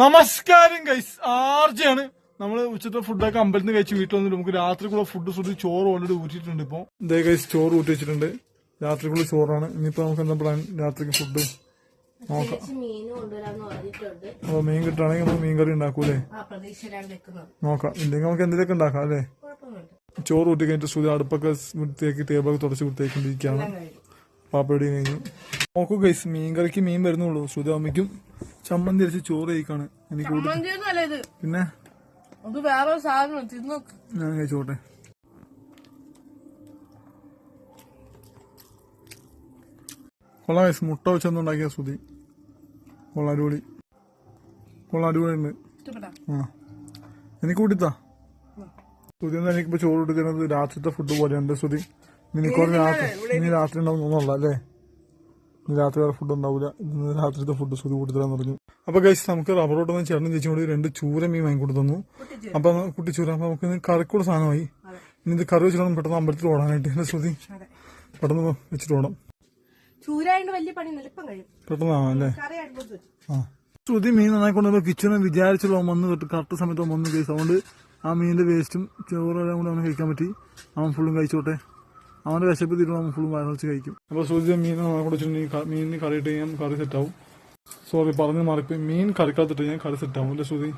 നമസ്കാരം ഗൈസ്, ആർജയാണ്. നമ്മള് ഉച്ചത്തെ ഫുഡൊക്കെ അമ്പലത്തിൽ നിന്ന് കഴിച്ച് വീട്ടിൽ വന്നിട്ട് നമുക്ക് രാത്രിക്കുള്ള ഫുഡ് ചോറ് ഓൾറെഡി ഊറ്റിയിട്ടുണ്ട്. ഇപ്പൊ ഇതേ ഗൈസ് ചോറ് ഊറ്റി വെച്ചിട്ടുണ്ട്. രാത്രിക്കുള്ള ചോറാണ്. ഇനിയിപ്പോ നമുക്ക് എന്താ പ്ലാൻ? രാത്രിക്ക് ഫുഡ് നോക്കാം. അപ്പൊ മീൻ കിട്ടുകയാണെങ്കിൽ നമുക്ക് മീൻ കറി ഉണ്ടാക്കൂലേ? നോക്കാം. ഇല്ലെങ്കിൽ നമുക്ക് എന്തെങ്കിലുമൊക്കെ ഉണ്ടാക്കാം അല്ലേ? ചോറ് ഊറ്റി കഴിഞ്ഞിട്ട് സുധി അടുപ്പൊക്കെ വൃത്തിയാക്കി ടേബിളൊക്കെ തുടച്ച് വൃത്തിയാക്കിക്കൊണ്ടിരിക്കുകയാണ്. പാപ്പടി കഴിഞ്ഞു. നോക്കൂ ഗൈസ്, മീൻ കറിക്ക് മീൻ വരുന്നുള്ളൂ. സുധി അമ്മയ്ക്കും ചമ്മന്തി അരിച്ച് ചോറ് കഴിക്കാണ്. എനിക്ക് പിന്നെ ഞാൻ കഴിച്ചോട്ടെ. കൊള്ളാം ഗൈസ്, മുട്ട വെച്ചൊന്നും ഉണ്ടാക്കിയ സുധി. കൊള്ളാം, അടിപൊളി. കൊള്ളാം, അടിപൊളി ഉണ്ട്. ആ എനിക്ക് കൂട്ടിത്താ സുധി. എന്താ എനിക്കിപ്പോ ചോറ് കൂട്ടി തരുന്നത് രാത്രിത്തെ ഫുഡ് പോലെയുണ്ട് സുധി. ഇനി രാത്രി ഉണ്ടാവും തോന്നുന്നില്ല അല്ലേ? ഇനി രാത്രി വേറെ ഫുഡ് ഉണ്ടാവില്ല. ഇന്ന് രാത്രിത്തെ ഫുഡ് സുധി കൂട്ടി തരാൻ പറഞ്ഞു. അപ്പൊ ഗൈസ് നമുക്ക് റബ്ബറോട്ടൊന്നും ചേട്ടനും ചേച്ചി കൂടി 2 ചൂര മീൻ വാങ്ങിക്കൊണ്ടു തന്നു. അപ്പൊ കുട്ടിച്ചൂര. അപ്പൊ നമുക്ക് കറിക്കൂടെ സാധനമായി. ഇനി ഇത് കറി വെച്ചിട്ട് പെട്ടെന്ന് അമ്പലത്തിൽ ഓടാനായിട്ട് എന്റെ സുധി പെട്ടെന്ന് വെച്ചിട്ട് ഓടാം. പെട്ടെന്നാണല്ലേ? ആ ശ്രുതി മീൻ നന്നായിക്കൊണ്ട് കിച്ചണ് വിചാരിച്ചുള്ള വന്ന് കറക്റ്റ് സമയത്ത് വന്നു ഗൈസ്. അതുകൊണ്ട് ആ മീനിന്റെ വേസ്റ്റും ചോറെല്ലാം കൂടെ അവന് കഴിക്കാൻ പറ്റി. അവൻ ഫുള്ളും കഴിച്ചോട്ടെ. അവന്റെ വിശപ്പ് തീരുമ്പോൾ അവൻ ഫുള്ളും വയറ് വെച്ച് കഴിക്കും. അപ്പൊ ശ്രുതി മീൻ കൊടുത്തിട്ടുണ്ടെങ്കിൽ മീനിന് കറി ഇട്ട് കഴിഞ്ഞാൽ കറി സെറ്റാവും. സോറി പറഞ്ഞു മാറിപ്പോയി. മീൻ കറിക്കകത്തിട്ട് ഞാൻ കറി സെറ്റാവും അല്ലേ ശ്രുതി?